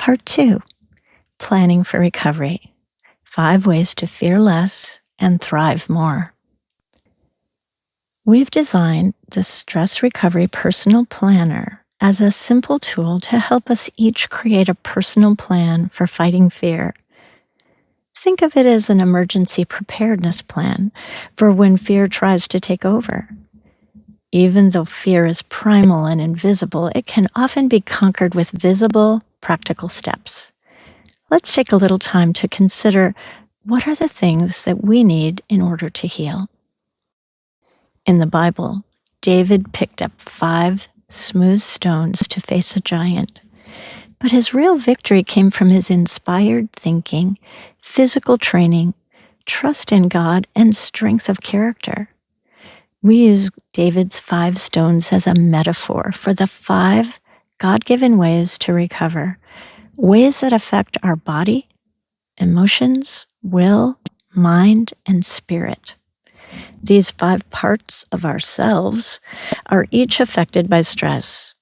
Part 2, Planning for Recovery. 5 ways to fear less and thrive more. We've designed the Stress Recovery Personal Planner as a simple tool to help us each create a personal plan for fighting fear. Think of it as an emergency preparedness plan for when fear tries to take over. Even though fear is primal and invisible, it can often be conquered with visible, practical steps. Let's take a little time to consider what are the things that we need in order to heal. In the Bible, David picked up 5 smooth stones to face a giant, but his real victory came from his inspired thinking, physical training, trust in God, and strength of character. We use David's 5 stones as a metaphor for the 5 God-given ways to recover, ways that affect our body, emotions, will, mind, and spirit. These 5 parts of ourselves are each affected by stress.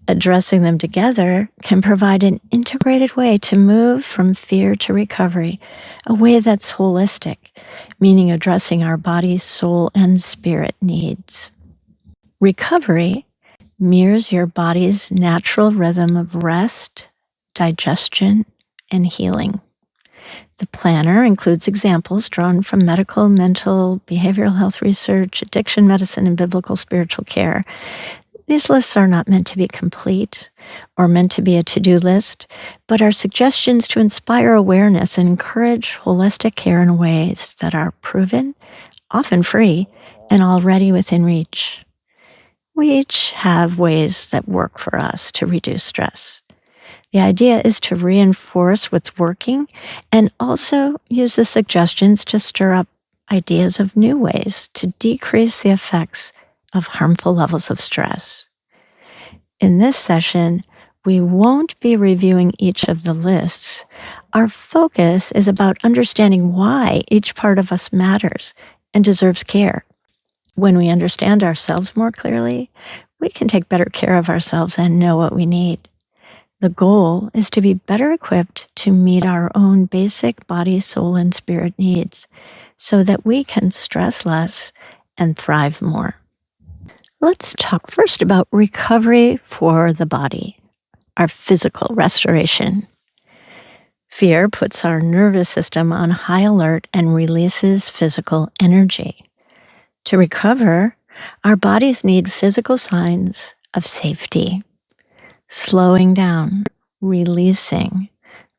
Addressing them together can provide an integrated way to move from fear to recovery, a way that's holistic, meaning addressing our body, soul, and spirit needs. Recovery mirrors your body's natural rhythm of rest, digestion, and healing. The planner includes examples drawn from medical, mental, behavioral health research, addiction medicine, and biblical spiritual care. These lists are not meant to be complete or meant to be a to-do list, but are suggestions to inspire awareness and encourage holistic care in ways that are proven, often free, and already within reach. We each have ways that work for us to reduce stress. The idea is to reinforce what's working and also use the suggestions to stir up ideas of new ways to decrease the effects of harmful levels of stress. In this session, we won't be reviewing each of the lists. Our focus is about understanding why each part of us matters and deserves care. When we understand ourselves more clearly, we can take better care of ourselves and know what we need. The goal is to be better equipped to meet our own basic body, soul, and spirit needs so that we can stress less and thrive more. Let's talk first about recovery for the body, our physical restoration. Fear puts our nervous system on high alert and releases physical energy. To recover, our bodies need physical signs of safety. Slowing down, releasing,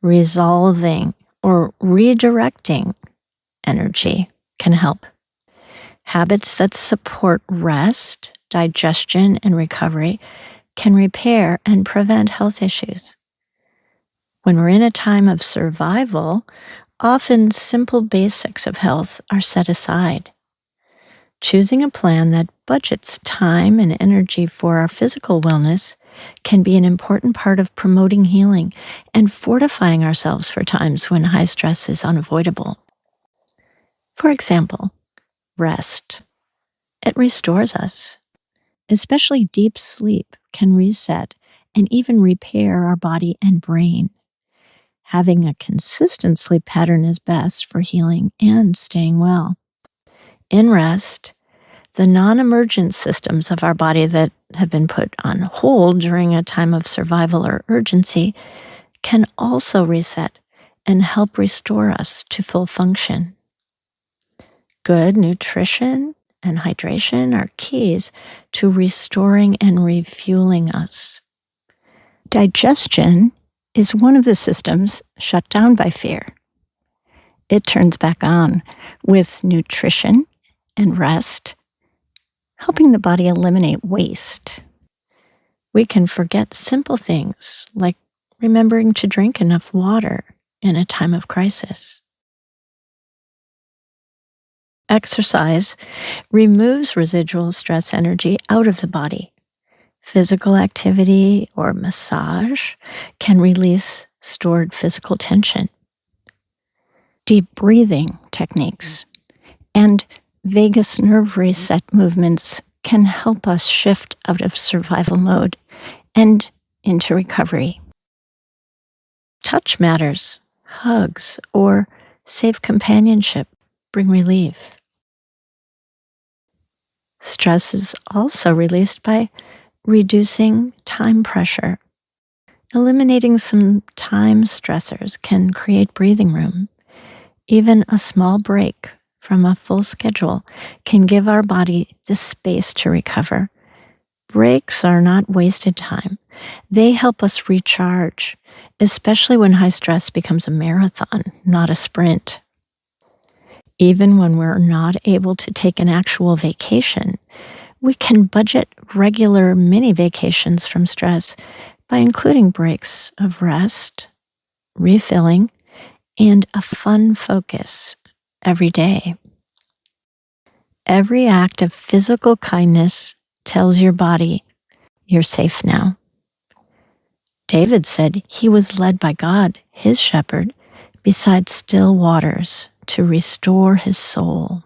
resolving, or redirecting energy can help. Habits that support rest, digestion, and recovery can repair and prevent health issues. When we're in a time of survival, often simple basics of health are set aside. Choosing a plan that budgets time and energy for our physical wellness can be an important part of promoting healing and fortifying ourselves for times when high stress is unavoidable. For example, rest. It restores us. Especially deep sleep can reset and even repair our body and brain. Having a consistent sleep pattern is best for healing and staying well. In rest, the non-emergent systems of our body that have been put on hold during a time of survival or urgency can also reset and help restore us to full function. Good nutrition and hydration are keys to restoring and refueling us. Digestion is one of the systems shut down by fear. It turns back on with nutrition and rest, helping the body eliminate waste. We can forget simple things like remembering to drink enough water in a time of crisis. Exercise removes residual stress energy out of the body. Physical activity or massage can release stored physical tension. Deep breathing techniques and vagus nerve reset movements can help us shift out of survival mode and into recovery. Touch matters. Hugs or safe companionship bring relief. Stress is also released by reducing time pressure. Eliminating some time stressors can create breathing room. Even a small break from a full schedule can give our body the space to recover. Breaks are not wasted time. They help us recharge, especially when high stress becomes a marathon, not a sprint. Even when we're not able to take an actual vacation, we can budget regular mini vacations from stress by including breaks of rest, refilling, and a fun focus every day. Every act of physical kindness tells your body you're safe now. David said he was led by God, his shepherd, beside still waters to restore his soul.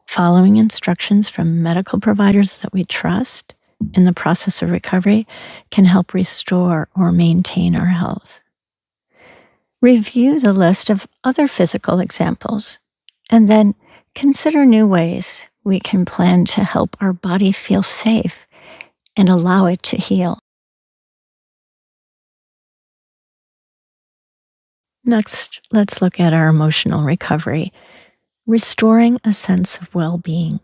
Following instructions from medical providers that we trust in the process of recovery can help restore or maintain our health. Review the list of other physical examples, and then consider new ways we can plan to help our body feel safe and allow it to heal. Next, let's look at our emotional recovery, restoring a sense of well-being.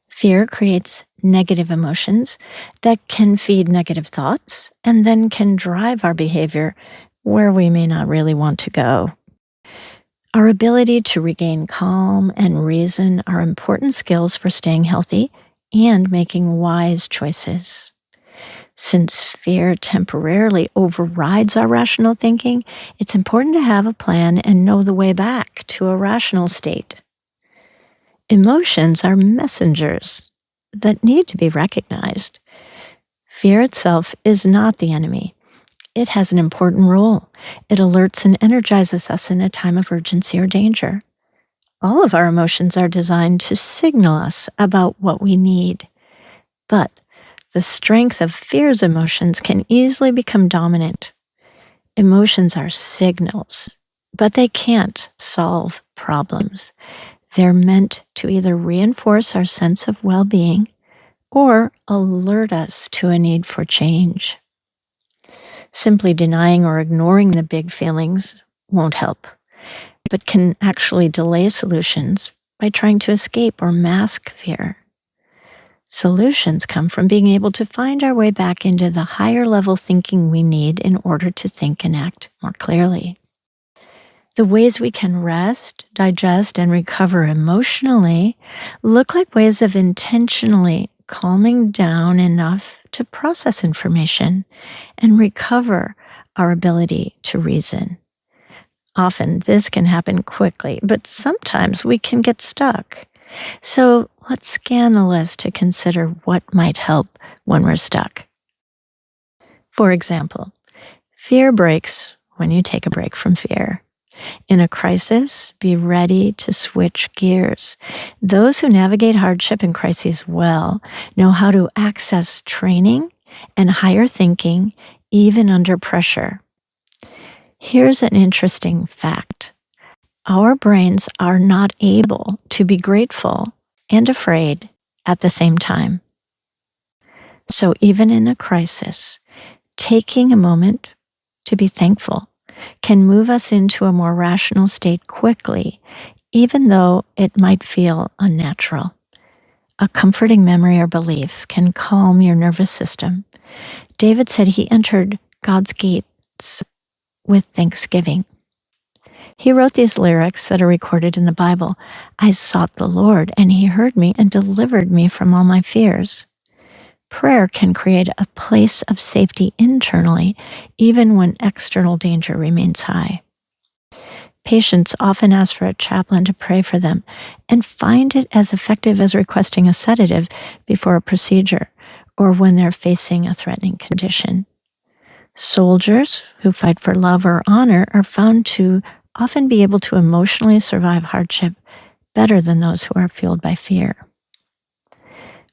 Fear creates negative emotions that can feed negative thoughts and then can drive our behavior where we may not really want to go. Our ability to regain calm and reason are important skills for staying healthy and making wise choices. Since fear temporarily overrides our rational thinking, it's important to have a plan and know the way back to a rational state. Emotions are messengers that need to be recognized. Fear itself is not the enemy. It has an important role. It alerts and energizes us in a time of urgency or danger. All of our emotions are designed to signal us about what we need. But the strength of fear's emotions can easily become dominant. Emotions are signals, but they can't solve problems. They're meant to either reinforce our sense of well-being or alert us to a need for change. Simply denying or ignoring the big feelings won't help, but can actually delay solutions by trying to escape or mask fear. Solutions come from being able to find our way back into the higher level thinking we need in order to think and act more clearly. The ways we can rest, digest, and recover emotionally look like ways of intentionally calming down enough to process information and recover our ability to reason. Often this can happen quickly, but sometimes we can get stuck. So let's scan the list to consider what might help when we're stuck. For example, fear breaks when you take a break from fear. In a crisis, be ready to switch gears. Those who navigate hardship and crises well know how to access training and higher thinking even under pressure. Here's an interesting fact. Our brains are not able to be grateful and afraid at the same time. So even in a crisis, taking a moment to be thankful can move us into a more rational state quickly, even though it might feel unnatural. A comforting memory or belief can calm your nervous system. David said he entered God's gates with thanksgiving. He wrote these lyrics that are recorded in the Bible. I sought the Lord, and he heard me and delivered me from all my fears. Prayer can create a place of safety internally, even when external danger remains high. Patients often ask for a chaplain to pray for them and find it as effective as requesting a sedative before a procedure or when they're facing a threatening condition. Soldiers who fight for love or honor are found to often be able to emotionally survive hardship better than those who are fueled by fear.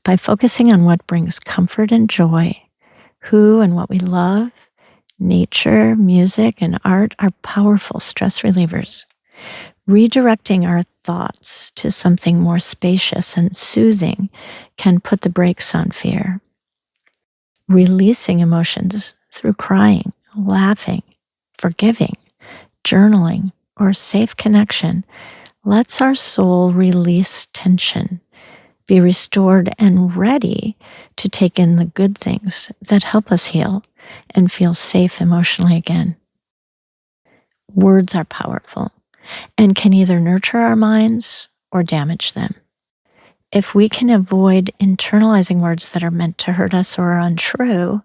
By focusing on what brings comfort and joy, who and what we love, Nature, music, and art are powerful stress relievers. Redirecting our thoughts to something more spacious and soothing can put the brakes on fear. Releasing emotions through crying, laughing, forgiving, journaling, or safe connection lets our soul release tension, be restored and ready to take in the good things that help us heal and feel safe emotionally again. Words are powerful and can either nurture our minds or damage them. If we can avoid internalizing words that are meant to hurt us or are untrue,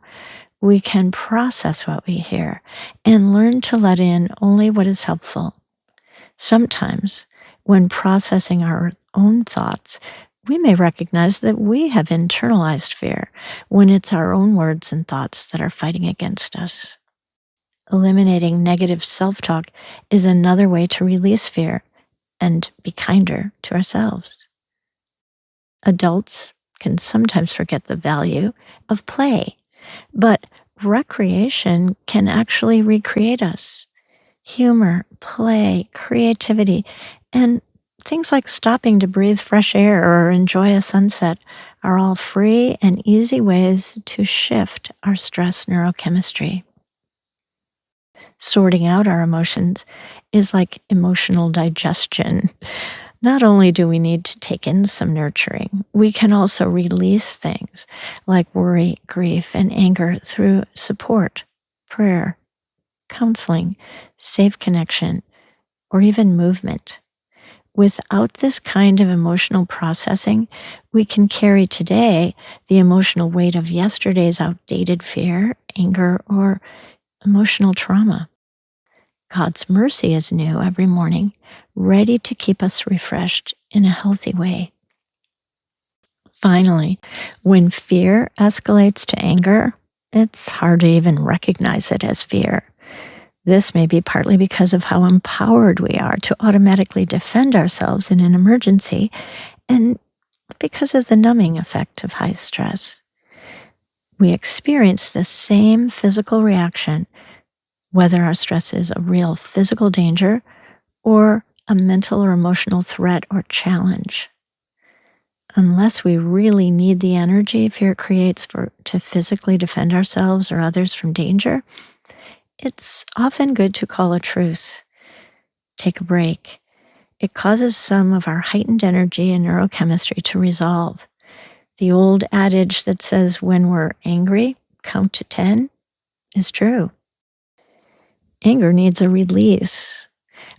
we can process what we hear and learn to let in only what is helpful. Sometimes, when processing our own thoughts, we may recognize that we have internalized fear when it's our own words and thoughts that are fighting against us. Eliminating negative self-talk is another way to release fear and be kinder to ourselves. Adults can sometimes forget the value of play, but recreation can actually recreate us. Humor, play, creativity, and things like stopping to breathe fresh air or enjoy a sunset are all free and easy ways to shift our stress neurochemistry. Sorting out our emotions is like emotional digestion. Not only do we need to take in some nurturing, we can also release things like worry, grief, and anger through support, prayer, counseling, safe connection, or even movement. Without this kind of emotional processing, we can carry today the emotional weight of yesterday's outdated fear, anger, or emotional trauma. God's mercy is new every morning, ready to keep us refreshed in a healthy way. Finally, when fear escalates to anger, it's hard to even recognize it as fear. This may be partly because of how empowered we are to automatically defend ourselves in an emergency, and because of the numbing effect of high stress. We experience the same physical reaction whether our stress is a real physical danger or a mental or emotional threat or challenge. Unless we really need the energy fear creates to physically defend ourselves or others from danger, it's often good to call a truce. Take a break. It causes some of our heightened energy and neurochemistry to resolve. The old adage that says when we're angry, count to 10 is true. Anger needs a release,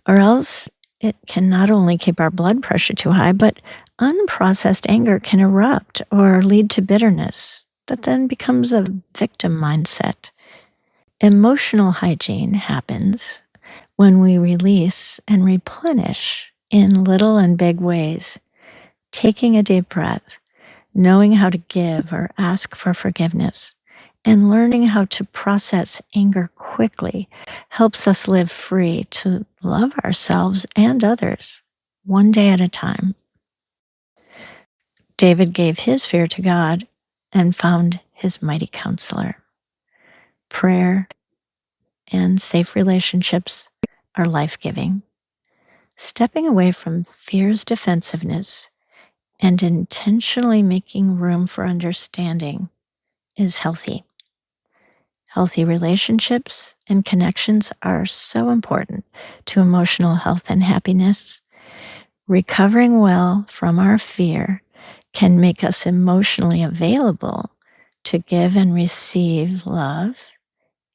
or else it can not only keep our blood pressure too high, but unprocessed anger can erupt or lead to bitterness that then becomes a victim mindset. Emotional hygiene happens when we release and replenish in little and big ways, taking a deep breath, knowing how to give or ask for forgiveness, and learning how to process anger quickly helps us live free to love ourselves and others, one day at a time. David gave his fear to God and found his mighty counselor. Prayer and safe relationships are life-giving. Stepping away from fear's defensiveness and intentionally making room for understanding is healthy. Healthy relationships and connections are so important to emotional health and happiness. Recovering well from our fear can make us emotionally available to give and receive love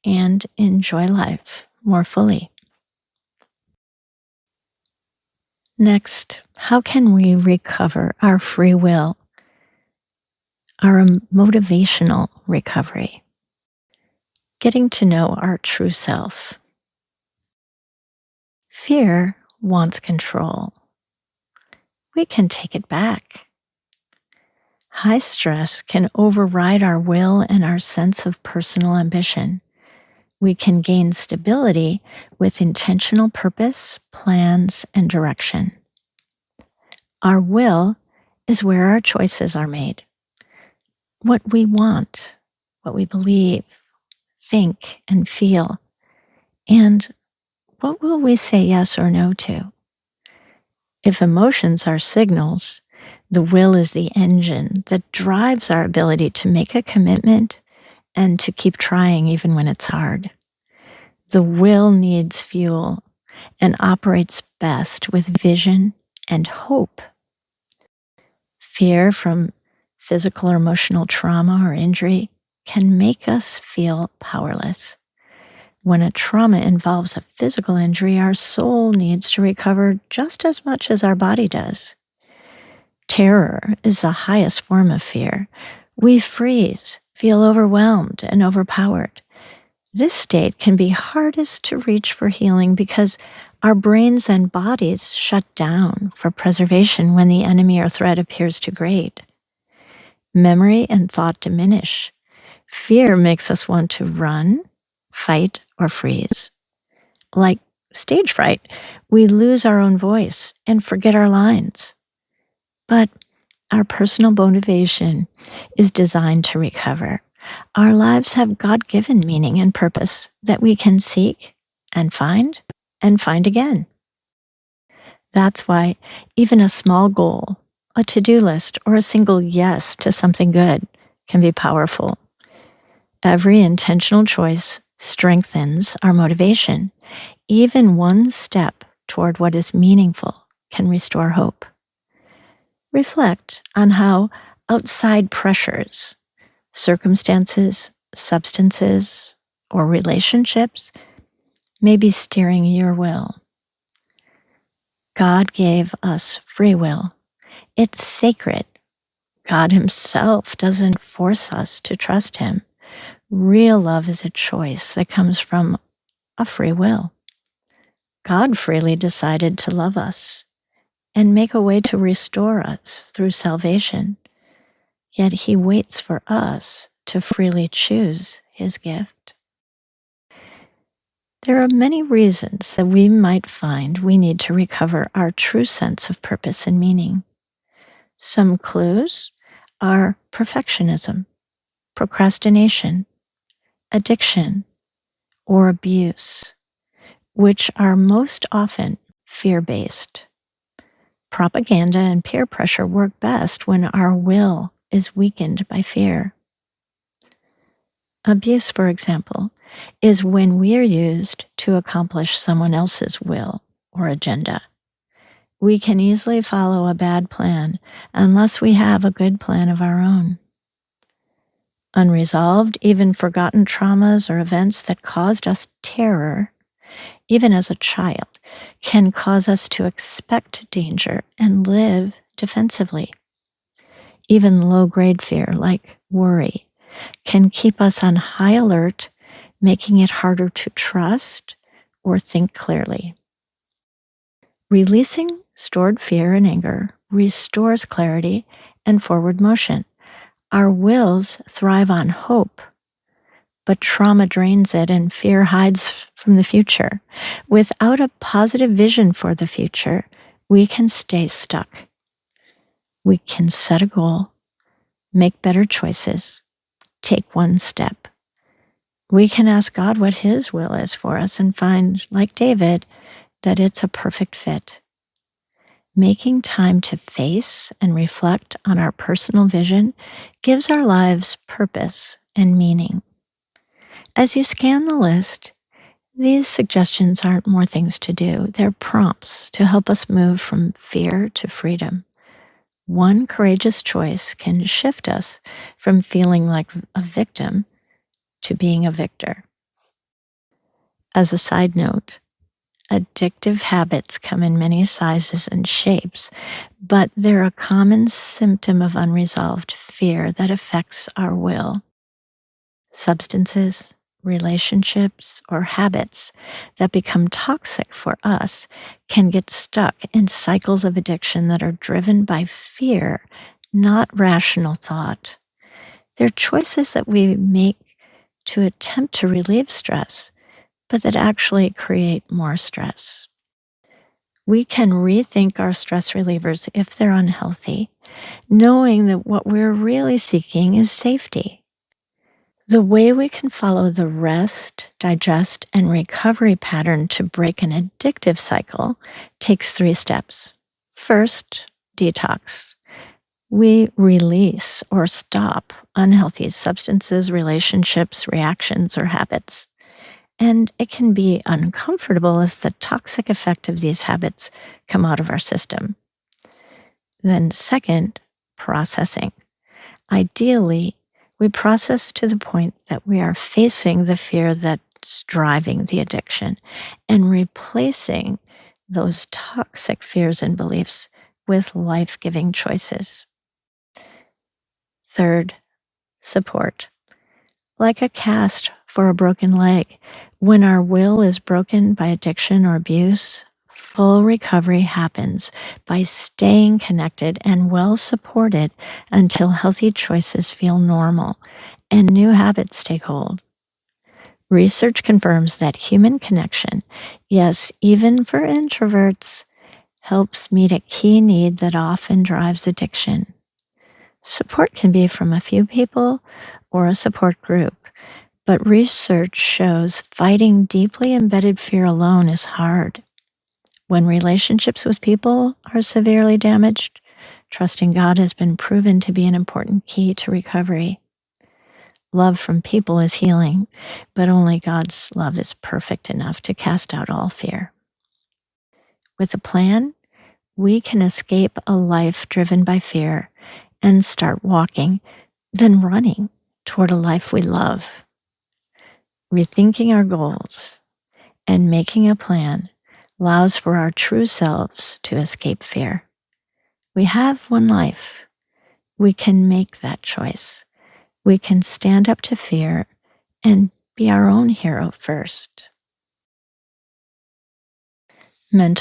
and enjoy life more fully. Next, how can we recover our free will, our motivational recovery? Getting to know our true self. Fear wants control. We can take it back. High stress can override our will and our sense of personal ambition. We can gain stability with intentional purpose, plans, and direction. Our will is where our choices are made. What we want, what we believe, think and feel? And what will we say yes or no to? If emotions are signals, the will is the engine that drives our ability to make a commitment and to keep trying even when it's hard. The will needs fuel and operates best with vision and hope. Fear from physical or emotional trauma or injury can make us feel powerless. When a trauma involves a physical injury, our soul needs to recover just as much as our body does. Terror is the highest form of fear. We freeze, feel overwhelmed and overpowered. This state can be hardest to reach for healing because our brains and bodies shut down for preservation when the enemy or threat appears too great. Memory and thought diminish. Fear makes us want to run, fight, or freeze. Like stage fright, we lose our own voice and forget our lines. But our personal motivation is designed to recover. Our lives have God-given meaning and purpose that we can seek and find again. That's why even a small goal, a to-do list, or a single yes to something good can be powerful. Every intentional choice strengthens our motivation. Even one step toward what is meaningful can restore hope. Reflect on how outside pressures, circumstances, substances, or relationships may be steering your will. God gave us free will. It's sacred. God Himself doesn't force us to trust Him. Real love is a choice that comes from a free will. God freely decided to love us and make a way to restore us through salvation. Yet He waits for us to freely choose His gift. There are many reasons that we might find we need to recover our true sense of purpose and meaning. Some clues are perfectionism, procrastination, addiction, or abuse, which are most often fear-based. Propaganda and peer pressure work best when our will is weakened by fear. Abuse, for example, is when we are used to accomplish someone else's will or agenda. We can easily follow a bad plan unless we have a good plan of our own. Unresolved, even forgotten traumas or events that caused us terror, even as a child, can cause us to expect danger and live defensively. Even low-grade fear, like worry, can keep us on high alert, making it harder to trust or think clearly. Releasing stored fear and anger restores clarity and forward motion. Our wills thrive on hope, but trauma drains it and fear hides from the future. Without a positive vision for the future, we can stay stuck. We can set a goal, make better choices, take one step. We can ask God what His will is for us and find, like David, that it's a perfect fit. Making time to face and reflect on our personal vision gives our lives purpose and meaning. As you scan the list, these suggestions aren't more things to do. They're prompts to help us move from fear to freedom. One courageous choice can shift us from feeling like a victim to being a victor. As a side note, addictive habits come in many sizes and shapes, but they're a common symptom of unresolved fear that affects our will. Substances, relationships, or habits that become toxic for us can get stuck in cycles of addiction that are driven by fear, not rational thought. They're choices that we make to attempt to relieve stress, but that actually create more stress. We can rethink our stress relievers if they're unhealthy, knowing that what we're really seeking is safety. The way we can follow the rest, digest, and recovery pattern to break an addictive cycle takes 3 steps. First, detox. We release or stop unhealthy substances, relationships, reactions, or habits. And it can be uncomfortable as the toxic effect of these habits come out of our system. Then, second, processing. Ideally, we process to the point that we are facing the fear that's driving the addiction and replacing those toxic fears and beliefs with life-giving choices. Third, support. Like a cast for a broken leg, when our will is broken by addiction or abuse, full recovery happens by staying connected and well supported until healthy choices feel normal and new habits take hold. Research confirms that human connection, yes, even for introverts, helps meet a key need that often drives addiction. Support can be from a few people or a support group, but research shows fighting deeply embedded fear alone is hard. When relationships with people are severely damaged, trusting God has been proven to be an important key to recovery. Love from people is healing, but only God's love is perfect enough to cast out all fear. With a plan, we can escape a life driven by fear and start walking, then running toward a life we love. Rethinking our goals and making a plan allows for our true selves to escape fear. We have one life. We can make that choice. We can stand up to fear and be our own hero first. Mental